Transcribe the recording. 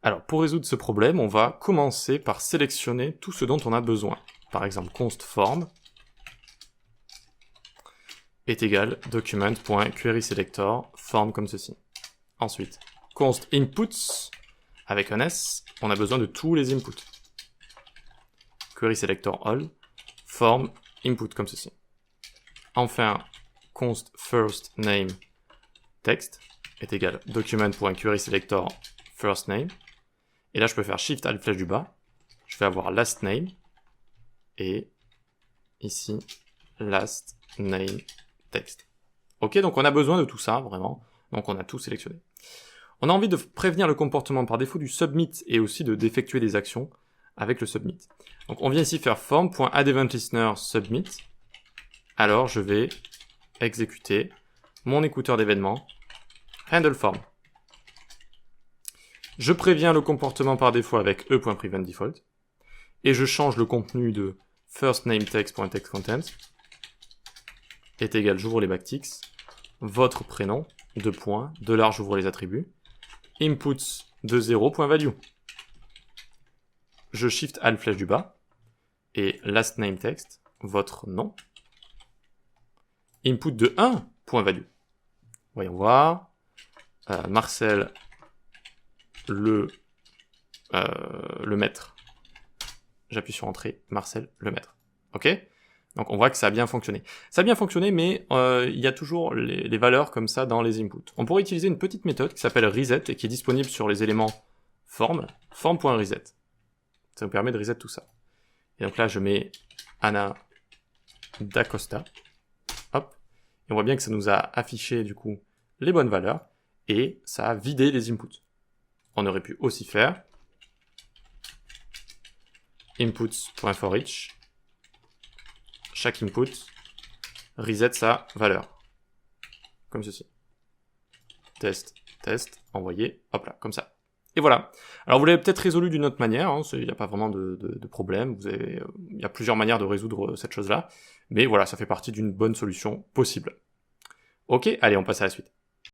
Alors, pour résoudre ce problème, on va commencer par sélectionner tout ce dont on a besoin. Par exemple, const form est égal document.querySelector form comme ceci. Ensuite, const inputs avec un S, on a besoin de tous les inputs. QuerySelector all form input comme ceci. Enfin, const first name text est égal document.querySelector first name. Et là, je peux faire Shift Alt flèche du bas. Je vais avoir last name. Et ici, last name text. Ok, donc on a besoin de tout ça, vraiment. Donc on a tout sélectionné. On a envie de prévenir le comportement par défaut du submit et aussi d'effectuer des actions avec le submit. Donc on vient ici faire form.addEventListener submit. Alors je vais exécuter mon écouteur d'événements handleForm. Je préviens le comportement par défaut avec e.preventDefault et je change le contenu de firstNameText.textContent est égal, j'ouvre les backticks, votre prénom, $, j'ouvre les attributs, inputs de 0.value. Je shift alt flèche du bas et lastNameText, votre nom, input de 1.value. Voyons voir, Marcel le maître. J'appuie sur entrée, Marcel le maître. Ok? Donc on voit que ça a bien fonctionné. Ça a bien fonctionné, mais il y a toujours les valeurs comme ça dans les inputs. On pourrait utiliser une petite méthode qui s'appelle reset et qui est disponible sur les éléments form.reset. Ça nous permet de reset tout ça. Et donc là, je mets Anna d'Acosta. Hop. Et on voit bien que ça nous a affiché du coup les bonnes valeurs et ça a vidé les inputs. On aurait pu aussi faire inputs.forEach. Chaque input reset sa valeur. Comme ceci. Test, test, envoyer, hop là, comme ça. Et voilà. Alors vous l'avez peut-être résolu d'une autre manière, hein, il n'y a pas vraiment de problème, il y a plusieurs manières de résoudre cette chose-là, mais voilà, ça fait partie d'une bonne solution possible. Ok, allez, on passe à la suite.